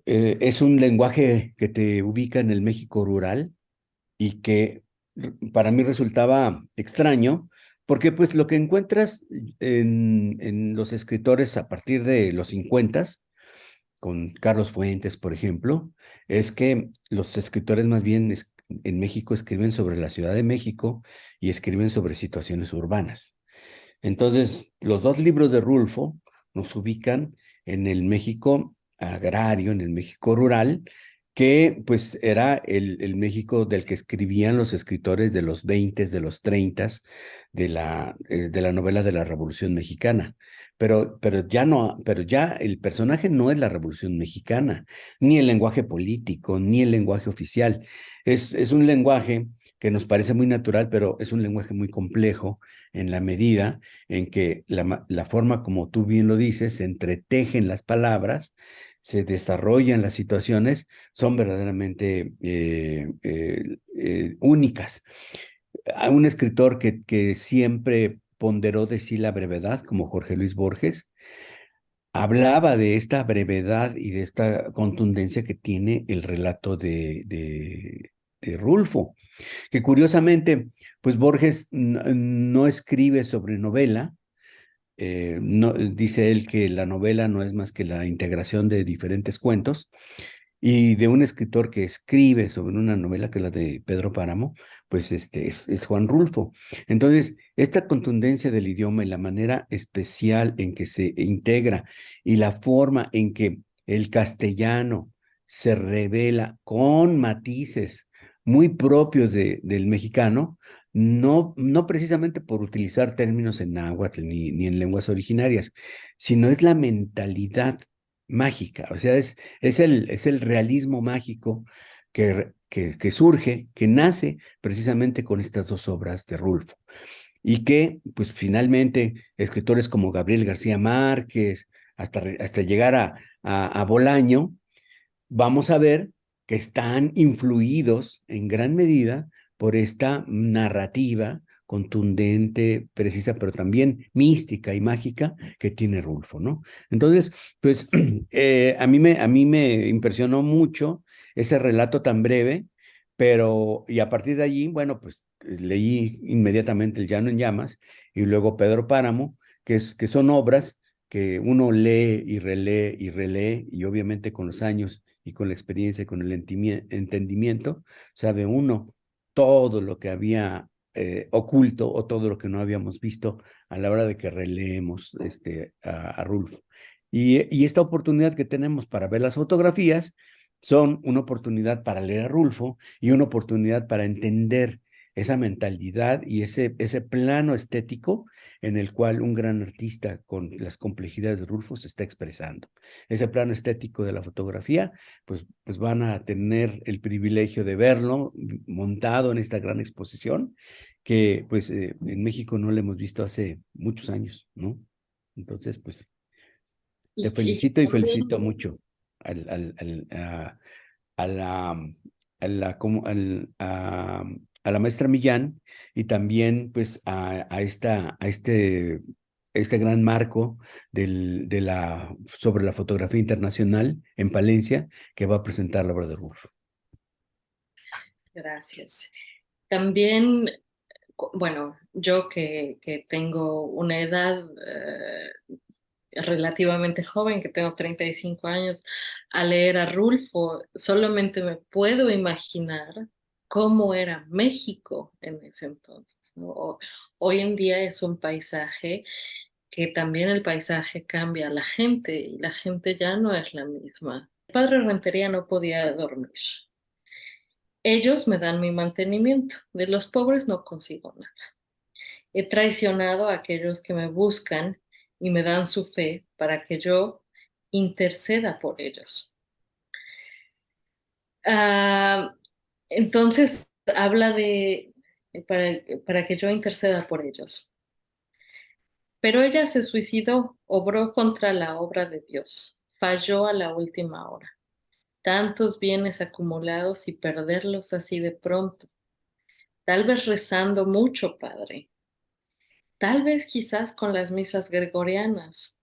Es un lenguaje que te ubica en el México rural y que para mí resultaba extraño, porque pues lo que encuentras en los escritores a partir de los 50, con Carlos Fuentes, por ejemplo, es que los escritores más bien en México escriben sobre la Ciudad de México y escriben sobre situaciones urbanas. Entonces, los dos libros de Rulfo nos ubican en el México agrario, en el México rural, que pues era el México del que escribían los escritores de los 20, de los 30, de la novela de la Revolución Mexicana. Pero ya no, pero ya el personaje no es la Revolución Mexicana, ni el lenguaje político, ni el lenguaje oficial. Es un lenguaje que nos parece muy natural, pero es un lenguaje muy complejo en la medida en que la forma como tú bien lo dices, se entretejen las palabras, se desarrollan las situaciones, son verdaderamente únicas. Hay un escritor que siempre ponderó de sí la brevedad, como Jorge Luis Borges, hablaba de esta brevedad y de esta contundencia que tiene el relato de Rulfo, que curiosamente, pues Borges no escribe sobre novela, no, dice él que la novela no es más que la integración de diferentes cuentos y de un escritor que escribe sobre una novela que es la de Pedro Páramo, pues es Juan Rulfo. Entonces, esta contundencia del idioma y la manera especial en que se integra y la forma en que el castellano se revela con matices muy propios del mexicano, no precisamente por utilizar términos en náhuatl ni en lenguas originarias, sino es la mentalidad mágica, o sea, es el realismo mágico que surge, que nace precisamente con estas dos obras de Rulfo. Y que, pues finalmente, escritores como Gabriel García Márquez, hasta llegar a Bolaño, vamos a ver que están influidos en gran medida por esta narrativa contundente, precisa, pero también mística y mágica que tiene Rulfo, ¿no? Entonces, pues a mí me impresionó mucho ese relato tan breve, pero, y a partir de allí, bueno, pues leí inmediatamente El Llano en Llamas y luego Pedro Páramo, que son obras que uno lee y relee, y obviamente con los años y con la experiencia y con el entendimiento, sabe uno todo lo que había oculto o todo lo que no habíamos visto a la hora de que releemos a Rulfo. Y esta oportunidad que tenemos para ver las fotografías son una oportunidad para leer a Rulfo y una oportunidad para entender esa mentalidad y ese plano estético en el cual un gran artista con las complejidades de Rulfo se está expresando. Ese plano estético de la fotografía, pues van a tener el privilegio de verlo montado en esta gran exposición que pues en México no lo hemos visto hace muchos años, ¿no? Entonces, pues te Y felicito y felicito también, mucho al, al, al, a la, a la maestra Millán y también pues este gran marco sobre la fotografía internacional en Palencia que va a presentar la obra de Rulfo. gracias. También, bueno, yo que tengo una edad relativamente joven, que tengo 35 años, al leer a Rulfo, solamente me puedo imaginar cómo era México en ese entonces, ¿no? Hoy en día es un paisaje que también el paisaje cambia a la gente y la gente ya no es la misma. El padre Rentería no podía dormir. Ellos me dan mi mantenimiento, de los pobres no consigo nada. He traicionado a aquellos que me buscan y me dan su fe para que yo interceda por ellos. Ah, entonces, habla de para que yo interceda por ellos. Pero ella se suicidó, obró contra la obra de Dios, falló a la última hora. Tantos bienes acumulados y perderlos así de pronto. Tal vez rezando mucho, Padre. Tal vez quizás con las misas gregorianas.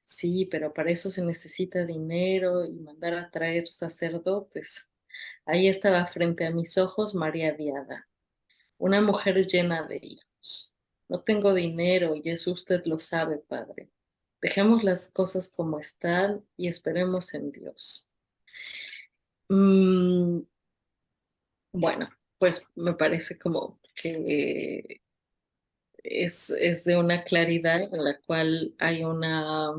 Sí, pero para eso se necesita dinero y mandar a traer sacerdotes. Ahí estaba frente a mis ojos María Diada, una mujer llena de hijos. No tengo dinero y eso usted lo sabe, Padre. Dejemos las cosas como están y esperemos en Dios. Mm, bueno, pues me parece como que es de una claridad en la cual hay una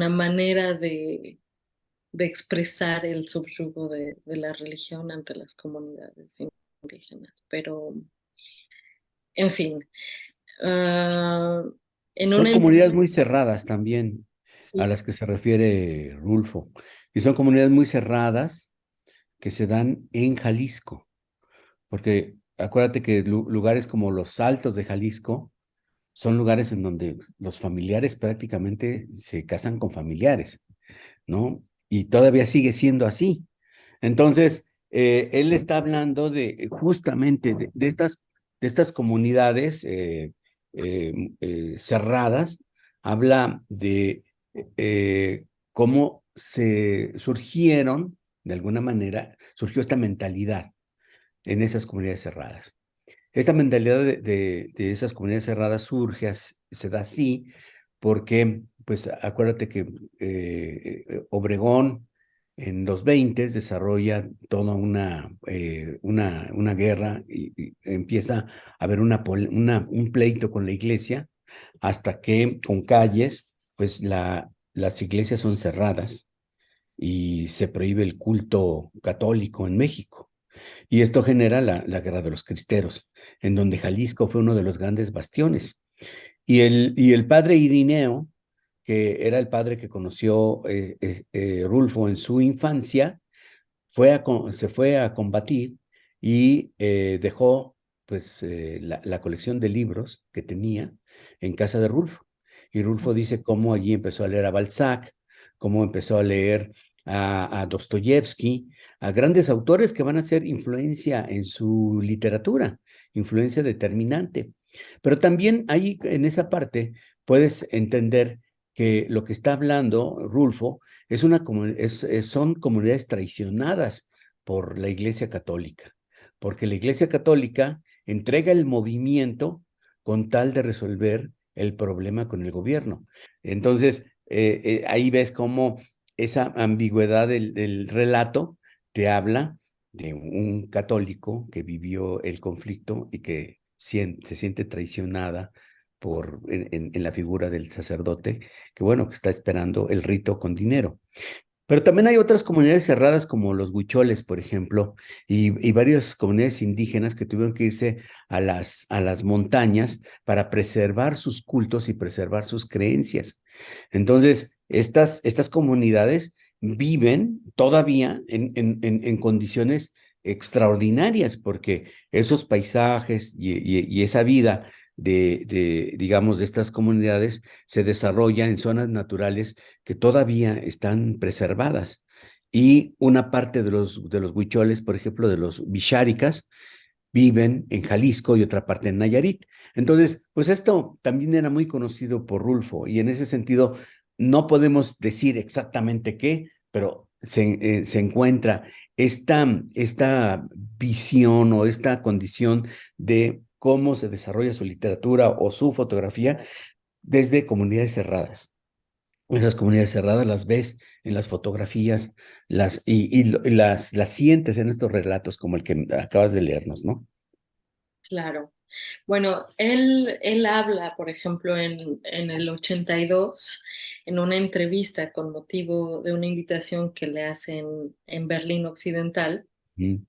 manera de expresar el subyugo de la religión ante las comunidades indígenas. Pero, en fin, ah, en Son una... comunidades muy cerradas también a Sí, las que se refiere Rulfo. Y son comunidades muy cerradas que se dan en Jalisco. Porque acuérdate que lugares como los Altos de Jalisco son lugares en donde los familiares prácticamente se casan con familiares, ¿no? Y todavía sigue siendo así. Entonces, él está hablando de justamente de estas comunidades cerradas, habla de cómo se surgieron, de alguna manera, surgió esta mentalidad en esas comunidades cerradas. esta mentalidad de esas comunidades cerradas se da así, porque, pues, acuérdate que Obregón en los 20 desarrolla toda una guerra y empieza a haber un pleito con la iglesia, hasta que con Calles, pues las iglesias son cerradas y se prohíbe el culto católico en México. Y esto genera la Guerra de los Cristeros, en donde Jalisco fue uno de los grandes bastiones. Y el padre Irineo, que era el padre que conoció Rulfo en su infancia, se fue a combatir y dejó pues la colección de libros que tenía en casa de Rulfo. Y Rulfo dice cómo allí empezó a leer a Balzac, cómo empezó a leer a Dostoyevsky, a grandes autores que van a ser influencia en su literatura, influencia determinante. Pero también ahí en esa parte puedes entender que lo que está hablando Rulfo son comunidades traicionadas por la Iglesia Católica, porque la Iglesia Católica entrega el movimiento con tal de resolver el problema con el gobierno. Entonces, ahí ves cómo esa ambigüedad del relato te habla de un católico que vivió el conflicto y que se siente traicionada en la figura del sacerdote, que bueno, que está esperando el rito con dinero. Pero también hay otras comunidades cerradas como los huicholes, por ejemplo, y varias comunidades indígenas que tuvieron que irse a las montañas para preservar sus cultos y preservar sus creencias. Entonces, estas comunidades viven todavía en condiciones extraordinarias, porque esos paisajes y esa vida digamos, de estas comunidades se desarrolla en zonas naturales que todavía están preservadas. Y una parte de los huicholes, por ejemplo, de los Wixárikas, viven en Jalisco y otra parte en Nayarit. Entonces, pues esto también era muy conocido por Rulfo y en ese sentido no podemos decir exactamente qué, pero se encuentra esta visión o esta condición de cómo se desarrolla su literatura o su fotografía desde comunidades cerradas. Esas comunidades cerradas las ves en las fotografías, las sientes en estos relatos como el que acabas de leernos, ¿no? Claro. Bueno, él habla, por ejemplo, en el 82, en una entrevista con motivo de una invitación que le hacen en Berlín Occidental. Mm,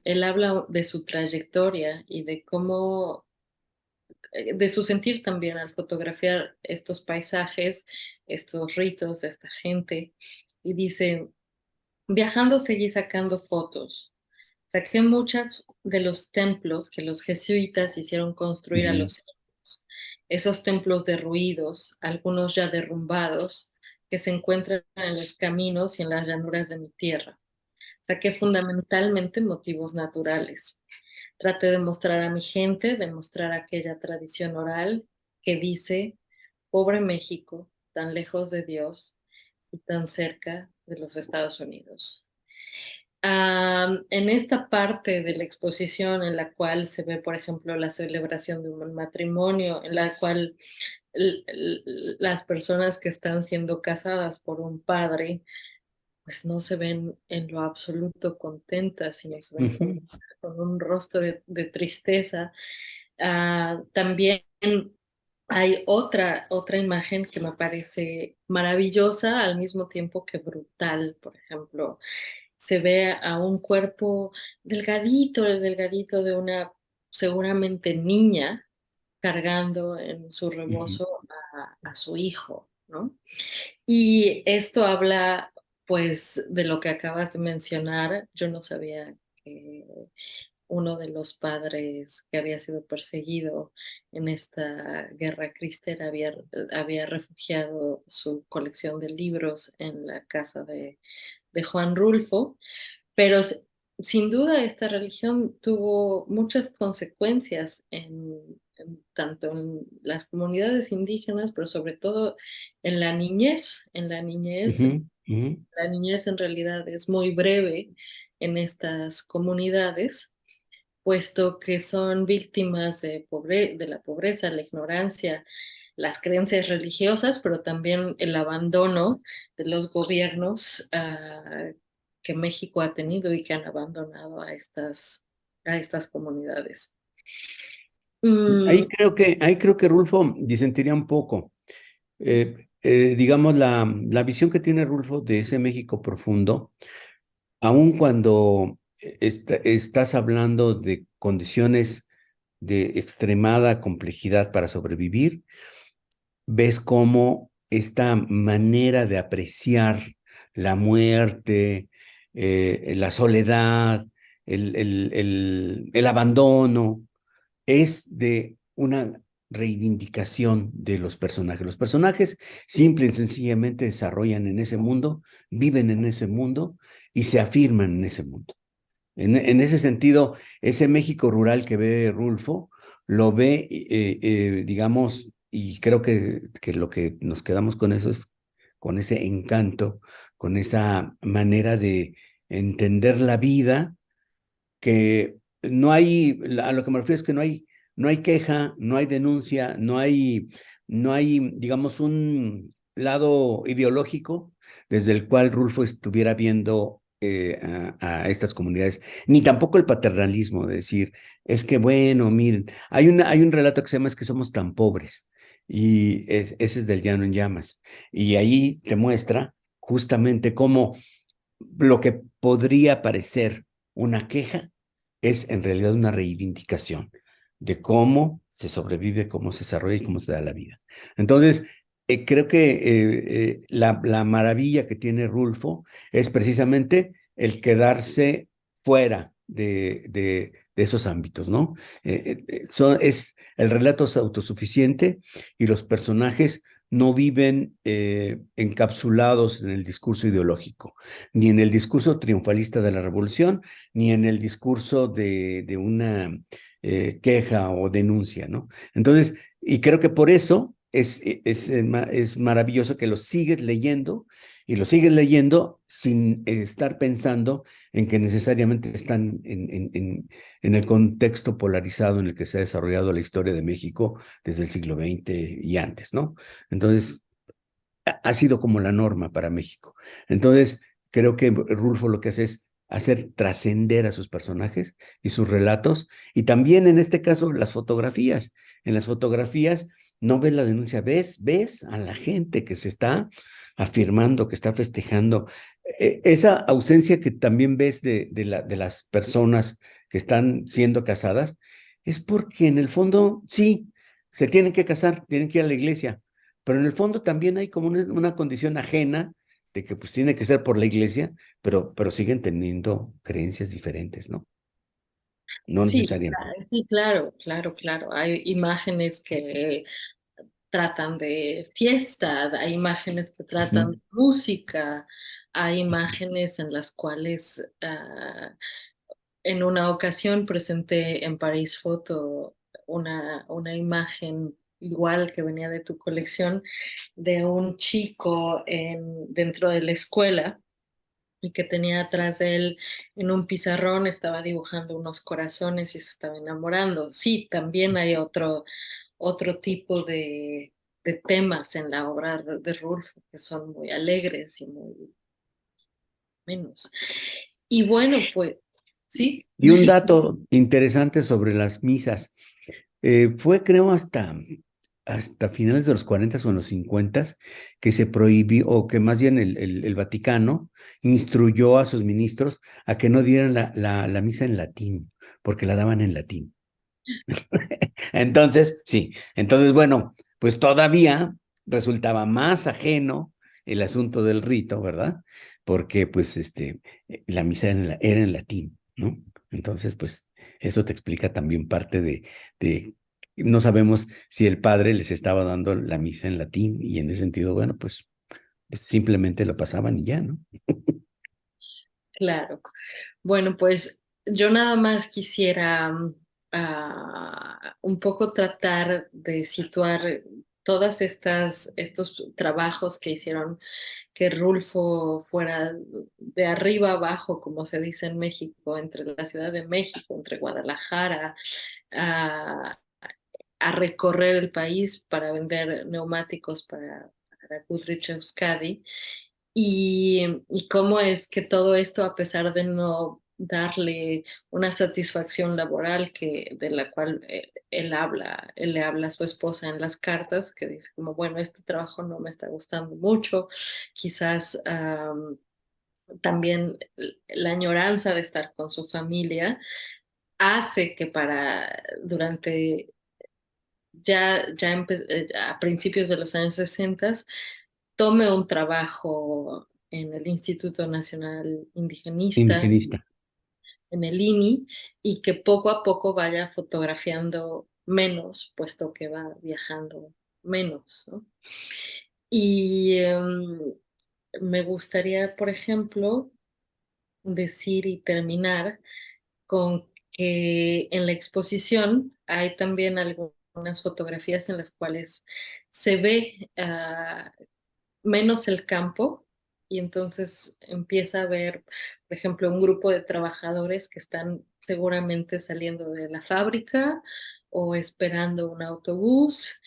Él habla de su trayectoria y de cómo, de su sentir también al fotografiar estos paisajes, estos ritos de esta gente, y dice, viajando seguí sacando fotos. Saqué muchas de los templos que los jesuitas hicieron construir a ujú, los indios, esos templos derruidos, algunos ya derrumbados, que se encuentran en los caminos y en las llanuras de mi tierra. Saqué fundamentalmente motivos naturales. Traté de mostrar a mi gente, de mostrar aquella tradición oral que dice, pobre México, tan lejos de Dios y tan cerca de los Estados Unidos. En esta parte de la exposición en la cual se ve, por ejemplo, la celebración de un matrimonio, en la cual las personas que están siendo casadas por un padre, pues no se ven en lo absoluto contentas, sino se ven con, ujú, con un rostro de tristeza. También hay otra imagen que me parece maravillosa al mismo tiempo que brutal, por ejemplo se ve a un cuerpo delgadito, el delgadito de una seguramente niña cargando en su ujú. rebozo a su hijo, ¿no? Y esto habla pues de lo que acabas de mencionar. Yo no sabía que uno de los padres que había sido perseguido en esta guerra cristera había refugiado su colección de libros en la casa de Juan Rulfo, pero sin duda esta religión tuvo muchas consecuencias tanto en las comunidades indígenas, pero sobre todo en la niñez. Ujú, ujú, La niñez en realidad es muy breve en estas comunidades puesto que son víctimas de la pobreza, la ignorancia, las creencias religiosas, pero también el abandono de los gobiernos que México ha tenido y que han abandonado a estas comunidades. Mm, Ahí creo que Rulfo disentiría un poco. Digamos, la visión que tiene Rulfo de ese México profundo, aun cuando estás hablando de condiciones de extremada complejidad para sobrevivir, ves cómo esta manera de apreciar la muerte, la soledad, el abandono, es de una reivindicación de los personajes. Los personajes simple y sencillamente desarrollan en ese mundo, viven en ese mundo y se afirman en ese mundo. En ese sentido, ese México rural que ve Rulfo, lo ve, digamos, y creo que lo que nos quedamos con eso es con ese encanto, con esa manera de entender la vida, que no hay, a lo que me refiero es que no hay queja, no hay denuncia, no hay, digamos, un lado ideológico desde el cual Rulfo estuviera viendo a estas comunidades, ni tampoco el paternalismo de decir, es que bueno, miren, hay un relato que se llama Es que somos tan pobres, y ese es del Llano en Llamas, y ahí te muestra justamente cómo lo que podría parecer una queja es en realidad una reivindicación de cómo se sobrevive, cómo se desarrolla y cómo se da la vida. Entonces, creo que la maravilla que tiene Rulfo es precisamente el quedarse fuera de esos ámbitos, ¿no? El relato es autosuficiente y los personajes no viven encapsulados en el discurso ideológico, ni en el discurso triunfalista de la revolución, ni en el discurso de una queja o denuncia, ¿no? Entonces, y creo que por eso es maravilloso que lo sigues leyendo y lo sigues leyendo sin estar pensando en que necesariamente están en el contexto polarizado en el que se ha desarrollado la historia de México desde el siglo XX y antes, ¿no? Entonces, ha sido como la norma para México. Entonces, creo que Rulfo lo que hace es hacer trascender a sus personajes y sus relatos, y también en este caso las fotografías. En las fotografías no ves la denuncia, ves a la gente que se está afirmando, que está festejando. Esa ausencia que también ves de las personas que están siendo casadas, es porque en el fondo, sí, se tienen que casar, tienen que ir a la iglesia, pero en el fondo también hay como una condición ajena de que pues tiene que ser por la iglesia, pero siguen teniendo creencias diferentes, ¿no? No sí, necesariamente. sí, claro, claro, claro. Hay imágenes que tratan de fiesta, hay imágenes que tratan Ujú. de música, hay imágenes en las cuales en una ocasión presenté en París Foto una imagen igual que venía de tu colección de un chico dentro de la escuela y que tenía atrás de él en un pizarrón, estaba dibujando unos corazones y se estaba enamorando. Sí, también hay otro tipo de temas en la obra de Rulfo que son muy alegres y muy menos. Y bueno, pues sí. Y un dato interesante sobre las misas. Fue, creo, hasta finales de los 40 o en los 50 que se prohibió, o que más bien el Vaticano instruyó a sus ministros a que no dieran la misa en latín, porque la daban en latín. Entonces, sí, entonces, bueno, pues todavía resultaba más ajeno el asunto del rito, ¿verdad? Porque pues la misa era en latín, ¿no? Entonces, pues eso te explica también parte de, no sabemos si el padre les estaba dando la misa en latín y en ese sentido, bueno, pues simplemente lo pasaban y ya, ¿no? Claro. Bueno, pues yo nada más quisiera un poco tratar de situar estos trabajos que hicieron que Rulfo fuera de arriba abajo, como se dice en México, entre la Ciudad de México, entre Guadalajara, a, a recorrer el país para vender neumáticos para Goodrich Euskadi. Y cómo es que todo esto, a pesar de no darle una satisfacción laboral de la cual él le habla a su esposa en las cartas, que dice como, bueno, este trabajo no me está gustando mucho, quizás también la añoranza de estar con su familia hace que durante a principios de los años 60 tome un trabajo en el Instituto Nacional Indigenista, Indigenista. en el INI, y que poco a poco vaya fotografiando menos, puesto que va viajando menos, ¿no? Y me gustaría, por ejemplo, decir y terminar con que en la exposición hay también algunas fotografías en las cuales se ve menos el campo y entonces empieza a ver, por ejemplo, un grupo de trabajadores que están seguramente saliendo de la fábrica o esperando un autobús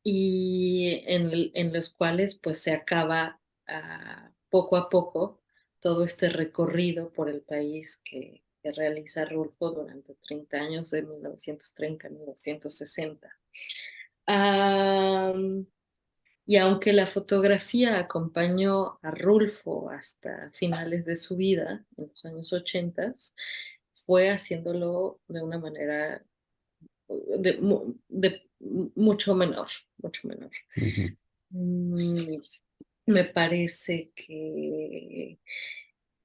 y en los cuales pues se acaba poco a poco todo este recorrido por el país que realiza Rulfo durante 30 años, de 1930 a 1960. Y aunque la fotografía acompañó a Rulfo hasta finales de su vida, en los años 80, fue haciéndolo de una manera de mucho menor, mucho menor. Ujú. Mm, Me parece que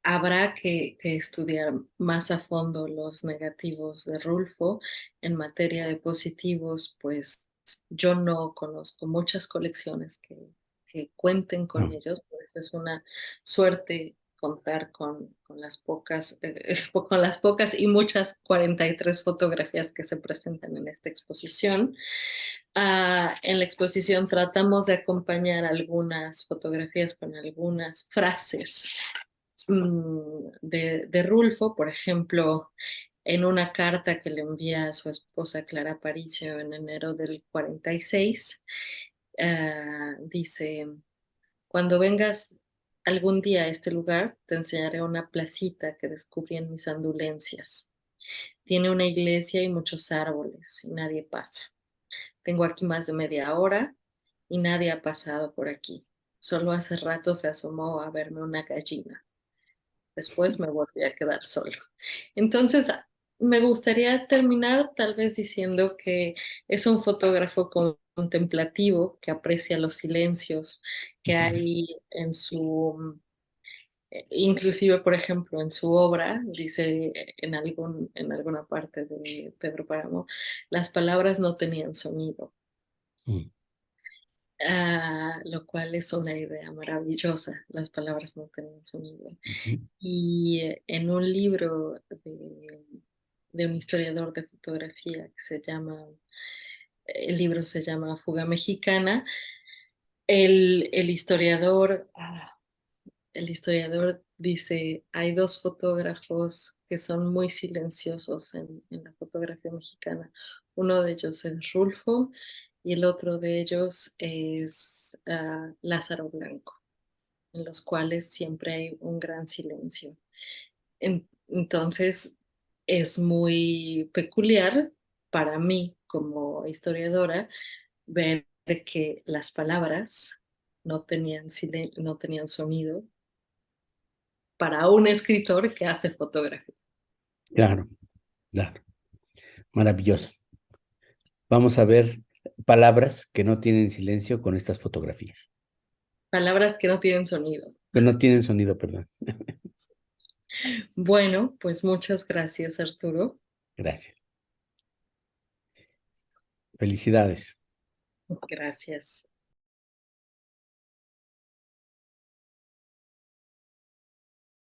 habrá que estudiar más a fondo los negativos de Rulfo. En materia de positivos, pues yo no conozco muchas colecciones que cuenten con No. ellos, pues es una suerte contar con las pocas, con las pocas y muchas 43 fotografías que se presentan en esta exposición. En la exposición tratamos de acompañar algunas fotografías con algunas frases de Rulfo, por ejemplo, en una carta que le envía a su esposa Clara Aparicio en enero del 46, dice, cuando vengas algún día a este lugar, te enseñaré una placita que descubrí en mis andulencias. Tiene una iglesia y muchos árboles y nadie pasa. Tengo aquí más de media hora y nadie ha pasado por aquí. Solo hace rato se asomó a verme una gallina. Después me volví a quedar solo. Entonces, me gustaría terminar tal vez diciendo que es un fotógrafo contemplativo que aprecia los silencios que hay en inclusive, por ejemplo, en su obra, dice en alguna parte de Pedro Páramo, las palabras no tenían sonido. Mm. Lo cual es una idea maravillosa. Las palabras no tenían sonido. Ujú. Y en un libro de un historiador de fotografía el libro se llama Fuga Mexicana, el historiador, el historiador dice, hay dos fotógrafos que son muy silenciosos en la fotografía mexicana. Uno de ellos es Rulfo y el otro de ellos es Lázaro Blanco, en los cuales siempre hay un gran silencio. Entonces, es muy peculiar para mí como historiadora ver que las palabras no tenían sonido para un escritor que hace fotografía. Claro, claro. Maravilloso. Vamos a ver palabras que no tienen silencio con estas fotografías. Palabras que no tienen sonido. Que no tienen sonido, perdón. Bueno, pues muchas gracias, Arturo. Gracias. Felicidades. Gracias.